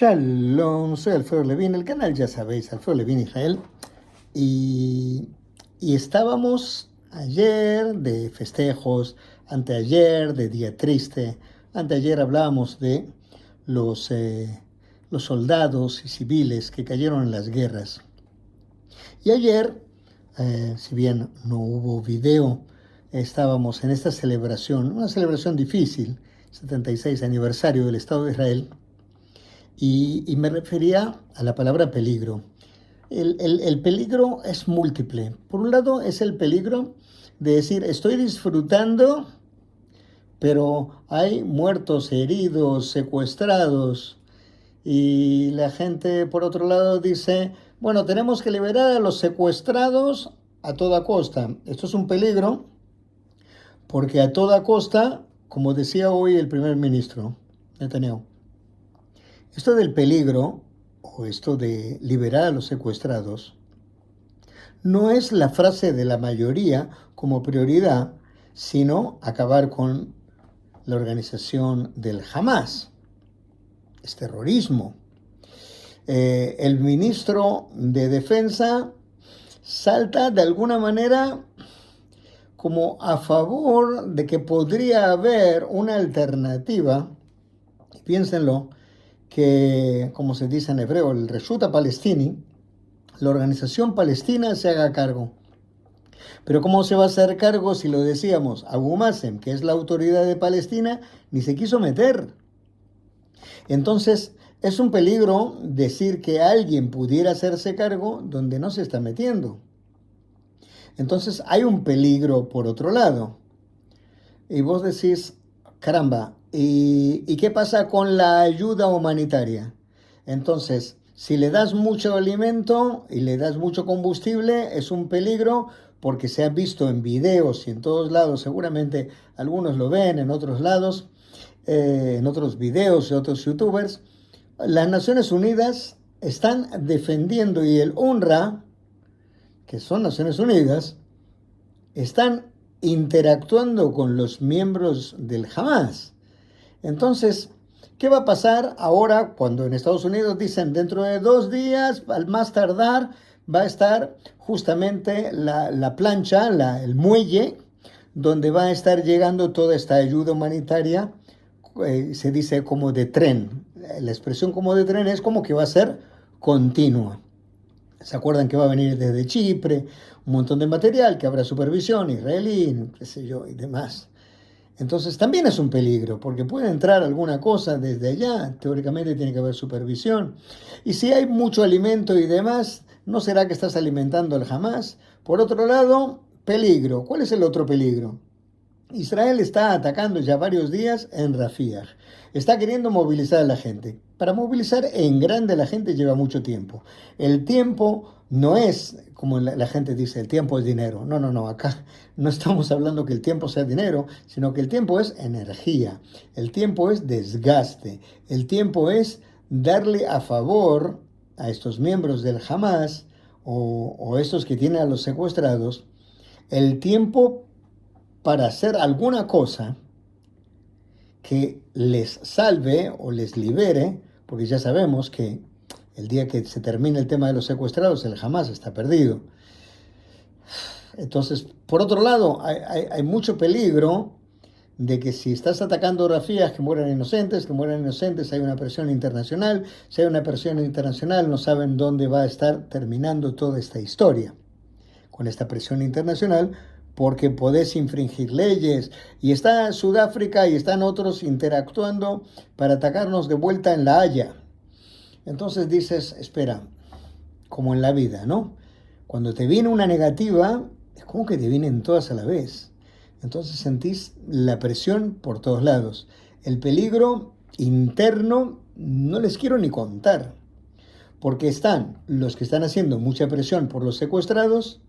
Shalom, soy Alfredo Levin, el canal ya sabéis, Alfredo Levin Israel, y, y estábamos ayer de festejos, anteayer de día triste, anteayer hablábamos de los, eh, los soldados y civiles que cayeron en las guerras. Y ayer, si bien no hubo video, estábamos en esta celebración, una celebración difícil, 76 aniversario del Estado de Israel, y me refería a la palabra peligro. El peligro es múltiple. Por un lado es el peligro de decir, estoy disfrutando, pero hay muertos, heridos, secuestrados. Y la gente, por otro lado, dice, bueno, tenemos que liberar a los secuestrados a toda costa. Esto es un peligro porque a toda costa, como decía hoy el primer ministro Netanyahu, esto del peligro, o esto de liberar a los secuestrados, no es la frase de la mayoría como prioridad, sino acabar con la organización del Hamas. Es terrorismo. El ministro de Defensa salta de alguna manera como a favor de que podría haber una alternativa, piénsenlo, que, como se dice en hebreo, el Reshuta Palestini, la organización palestina se haga cargo. Pero ¿cómo se va a hacer cargo si lo decíamos? Abu Mazen, que es la autoridad de Palestina, ni se quiso meter. Entonces, es un peligro decir que alguien pudiera hacerse cargo donde no se está metiendo. Entonces, hay un peligro por otro lado. Y vos decís, caramba, ¿y qué pasa con la ayuda humanitaria? Entonces, si le das mucho alimento y le das mucho combustible, es un peligro porque se ha visto en videos y en todos lados, seguramente algunos lo ven en otros lados, en otros videos de otros youtubers, las Naciones Unidas están defendiendo y el UNRWA, que son Naciones Unidas, están interactuando con los miembros del Hamas. Entonces, ¿qué va a pasar ahora cuando en Estados Unidos dicen dentro de 2 días, al más tardar, va a estar justamente la plancha, el muelle, donde va a estar llegando toda esta ayuda humanitaria? Se dice como de tren. La expresión como de tren es como que va a ser continua. ¿Se acuerdan que va a venir desde Chipre un montón de material, que habrá supervisión israelí, qué sé yo, y demás? Entonces también es un peligro, porque puede entrar alguna cosa desde allá, teóricamente tiene que haber supervisión. Y si hay mucho alimento y demás, ¿no será que estás alimentando al Hamas? Por otro lado, peligro. ¿Cuál es el otro peligro? Israel está atacando ya varios días en Rafah. Está queriendo movilizar a la gente. Para movilizar en grande a la gente lleva mucho tiempo. El tiempo no es, como la gente dice, el tiempo es dinero. No, no, no. Acá no estamos hablando que el tiempo sea dinero, sino que el tiempo es energía. El tiempo es desgaste. El tiempo es darle a favor a estos miembros del Hamas o estos que tienen a los secuestrados, el tiempo para hacer alguna cosa que les salve o les libere, porque ya sabemos que el día que se termine el tema de los secuestrados, el Hamas está perdido. Entonces, por otro lado, hay mucho peligro de que si estás atacando Rafah, que mueran inocentes, hay una presión internacional. Si hay una presión internacional, no saben dónde va a estar terminando toda esta historia. Con esta presión internacional, porque podés infringir leyes, y está Sudáfrica y están otros interactuando para atacarnos de vuelta en La Haya. Entonces dices, espera, como en la vida, ¿no? Cuando te viene una negativa, es como que te vienen todas a la vez. Entonces sentís la presión por todos lados. El peligro interno no les quiero ni contar, porque están los que están haciendo mucha presión por los secuestrados,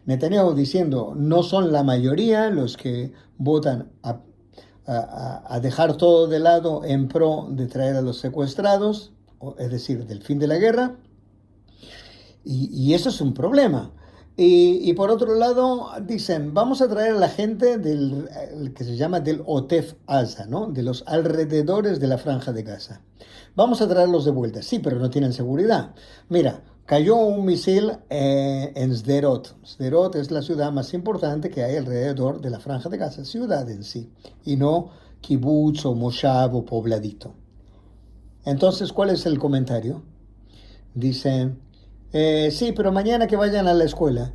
Netanyahu diciendo, no son la mayoría los que votan a dejar todo de lado en pro de traer a los secuestrados, es decir, del fin de la guerra, y eso es un problema. Y por otro lado, dicen, vamos a traer a la gente del el que se llama del Otef Asa, ¿no? De los alrededores de la Franja de Gaza. Vamos a traerlos de vuelta. Sí, pero no tienen seguridad. Mira, cayó un misil en Sderot. Sderot es la ciudad más importante que hay alrededor de la Franja de Gaza, ciudad en sí, y no kibutz o moshav o pobladito. Entonces, ¿cuál es el comentario? Dicen, sí, pero mañana que vayan a la escuela.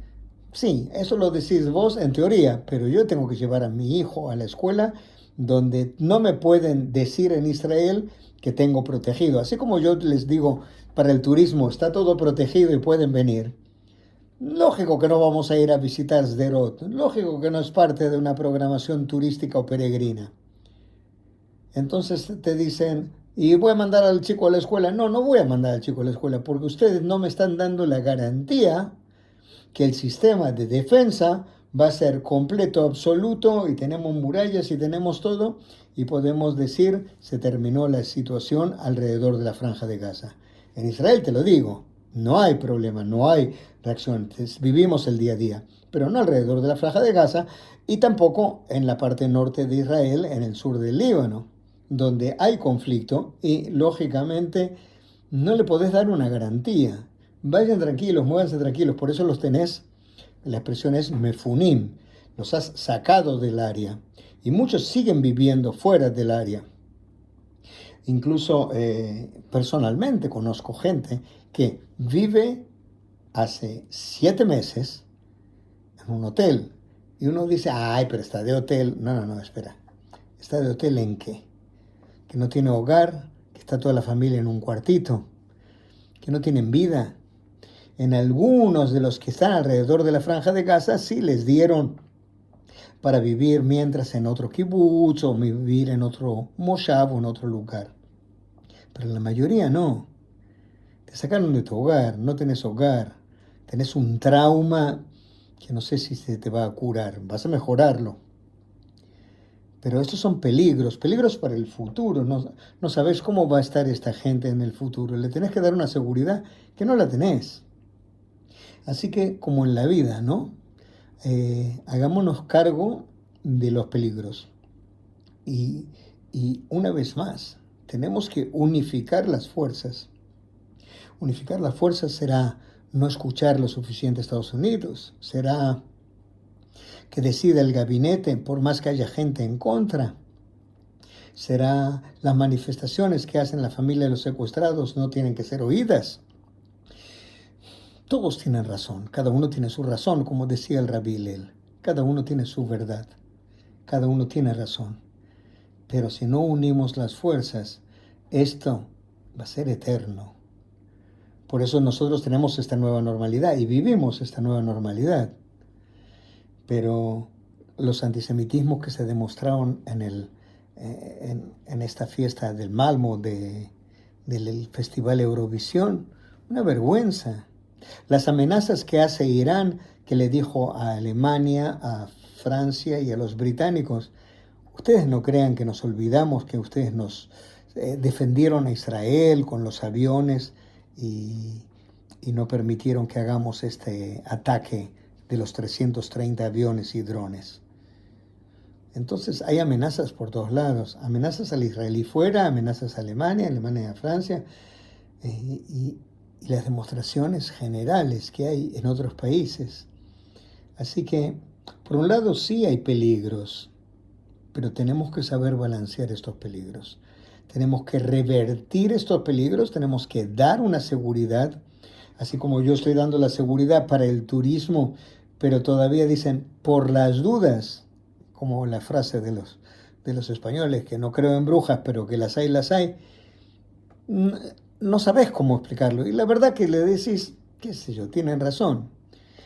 Sí, eso lo decís vos en teoría, pero yo tengo que llevar a mi hijo a la escuela donde no me pueden decir en Israel que tengo protegido. Así como yo les digo, para el turismo está todo protegido y pueden venir. Lógico que no vamos a ir a visitar Sderot. Lógico que no es parte de una programación turística o peregrina. Entonces te dicen, y voy a mandar al chico a la escuela. No, no voy a mandar al chico a la escuela porque ustedes no me están dando la garantía que el sistema de defensa va a ser completo, absoluto, y tenemos murallas y tenemos todo, y podemos decir, se terminó la situación alrededor de la Franja de Gaza. En Israel, te lo digo, no hay problema, no hay reacción, vivimos el día a día, pero no alrededor de la Franja de Gaza, y tampoco en la parte norte de Israel, en el sur del Líbano, donde hay conflicto, y lógicamente no le podés dar una garantía. Vayan tranquilos, muévanse tranquilos, por eso los tenés, la expresión es mefunim, los has sacado del área. Y muchos siguen viviendo fuera del área. Incluso personalmente conozco gente que vive hace 7 meses en un hotel. Y uno dice, ay, pero está de hotel. No, no, no, espera. ¿Está de hotel en qué? Que no tiene hogar, que está toda la familia en un cuartito, que no tienen vida. En algunos de los que están alrededor de la Franja de Gaza sí les dieron para vivir mientras en otro kibutz o vivir en otro moshav o en otro lugar. Pero la mayoría no. Te sacaron de tu hogar, no tenés hogar, tenés un trauma que no sé si se te va a curar, vas a mejorarlo. Pero estos son peligros, peligros para el futuro. No, no sabes cómo va a estar esta gente en el futuro. Le tenés que dar una seguridad que no la tenés. Así que, como en la vida, ¿no? Hagámonos cargo de los peligros. Y, y una vez más, tenemos que unificar las fuerzas. Unificar las fuerzas será no escuchar lo suficiente a Estados Unidos, será que decida el gabinete por más que haya gente en contra, será las manifestaciones que hacen la familia de los secuestrados no tienen que ser oídas. Todos tienen razón, cada uno tiene su razón, como decía el Rabí Hillel. Cada uno tiene su verdad, cada uno tiene razón. Pero si no unimos las fuerzas, esto va a ser eterno. Por eso nosotros tenemos esta nueva normalidad y vivimos esta nueva normalidad. Pero los antisemitismos que se demostraron en esta fiesta del Malmo, del Festival Eurovisión, una vergüenza. Las amenazas que hace Irán, que le dijo a Alemania, a Francia y a los británicos, ustedes no crean que nos olvidamos que ustedes nos defendieron a Israel con los aviones y no permitieron que hagamos este ataque de los 330 aviones y drones. Entonces hay amenazas por todos lados, amenazas al israelí fuera, amenazas a Alemania, Alemania a Francia, y las demostraciones generales que hay en otros países. Así que, por un lado sí hay peligros, pero tenemos que saber balancear estos peligros. Tenemos que revertir estos peligros, tenemos que dar una seguridad, así como yo estoy dando la seguridad para el turismo, pero todavía dicen, por las dudas, como la frase de los españoles, que no creo en brujas, pero que las hay, las hay. No sabes cómo explicarlo. Y la verdad que le decís, qué sé yo, tienen razón.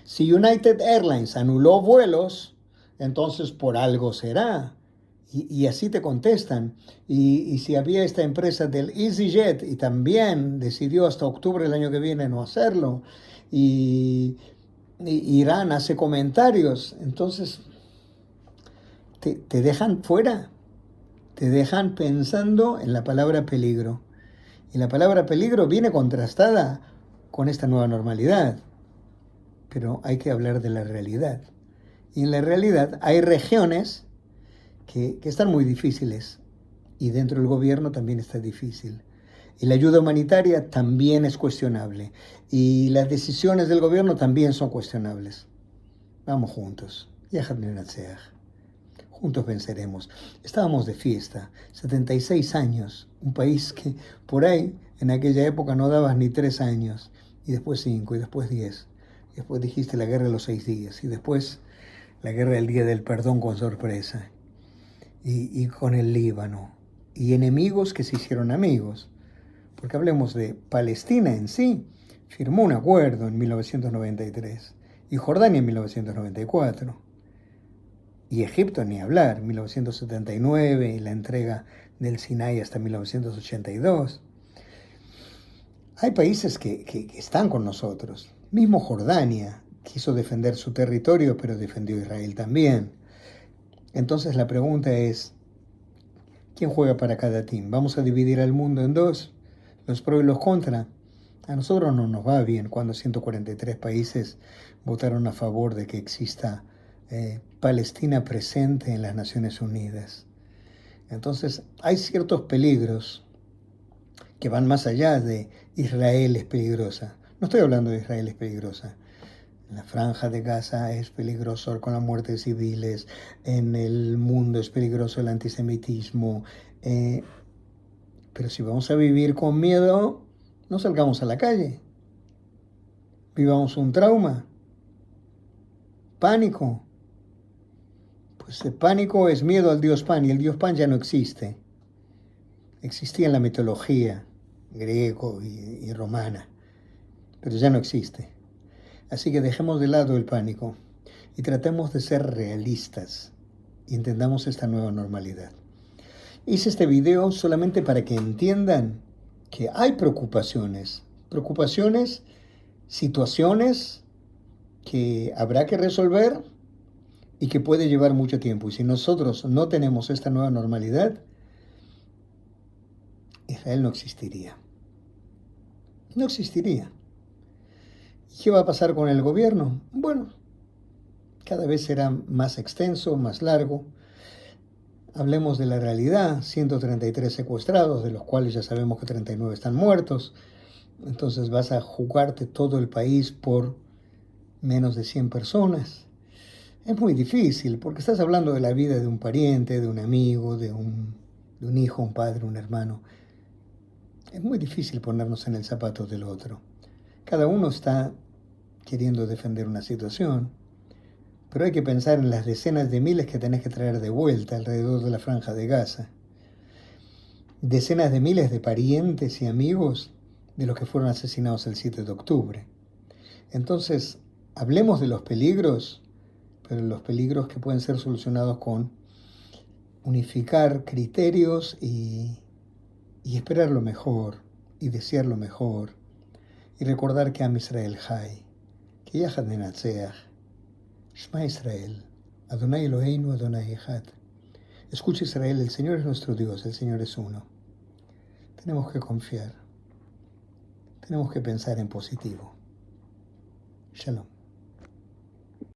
Si United Airlines anuló vuelos, entonces por algo será. Y así te contestan. Y si había esta empresa del EasyJet y también decidió hasta octubre del año que viene no hacerlo, y Irán hace comentarios, entonces te dejan fuera, te dejan pensando en la palabra peligro. Y la palabra peligro viene contrastada con esta nueva normalidad. pero hay que hablar de la realidad. Y en la realidad hay regiones que están muy difíciles y dentro del gobierno también está difícil. Y la ayuda humanitaria también es cuestionable. Y las decisiones del gobierno también son cuestionables. Vamos juntos. Yahad Nenatzeh. Juntos venceremos. Estábamos de fiesta. 76 años. Un país que por ahí, en aquella época, no dabas ni 3 años. Y después 5, y después 10. Y después dijiste la guerra de los 6 días. Y después la guerra del Día del Perdón con sorpresa. Y con el Líbano. Y enemigos que se hicieron amigos. Porque hablemos de Palestina en sí, firmó un acuerdo en 1993 y Jordania en 1994 y Egipto ni hablar, 1979 y la entrega del Sinai hasta 1982. Hay países que están con nosotros, mismo Jordania quiso defender su territorio pero defendió Israel también. Entonces la pregunta es, ¿quién juega para cada team? ¿Vamos a dividir al mundo en dos? Los pros y los contra. A nosotros no nos va bien cuando 143 países votaron a favor de que exista Palestina presente en las Naciones Unidas. Entonces hay ciertos peligros que van más allá de Israel es peligrosa. No estoy hablando de Israel es peligrosa. En la franja de Gaza es peligroso con la muerte de civiles, en el mundo es peligroso el antisemitismo. Pero si vamos a vivir con miedo, no salgamos a la calle. Vivamos un trauma, pánico. Pues el pánico es miedo al dios Pan y el dios Pan ya no existe. Existía en la mitología griego y romana, pero ya no existe. Así que dejemos de lado el pánico y tratemos de ser realistas y entendamos esta nueva normalidad. Hice este video solamente para que entiendan que hay preocupaciones, situaciones que habrá que resolver y que puede llevar mucho tiempo. Y si nosotros no tenemos esta nueva normalidad, Israel no existiría. No existiría. ¿Y qué va a pasar con el gobierno? Bueno, cada vez será más extenso, más largo. Hablemos de la realidad, 133 secuestrados, de los cuales ya sabemos que 39 están muertos. Entonces vas a jugarte todo el país por menos de 100 personas. Es muy difícil, porque estás hablando de la vida de un pariente, de un amigo, de un hijo, un padre, un hermano. Es muy difícil ponernos en el zapato del otro. Cada uno está queriendo defender una situación, pero hay que pensar en las decenas de miles que tenés que traer de vuelta alrededor de la franja de Gaza. Decenas de miles de parientes y amigos de los que fueron asesinados el 7 de octubre. Entonces, hablemos de los peligros, pero los peligros que pueden ser solucionados con unificar criterios y esperar lo mejor, y desear lo mejor, y recordar que Am Israel Jai, que Yahad Nenatzeh, Shema Israel, Adonai Eloheinu, Adonai Echad. Escucha Israel, el Señor es nuestro Dios, el Señor es uno. Tenemos que confiar, tenemos que pensar en positivo. Shalom.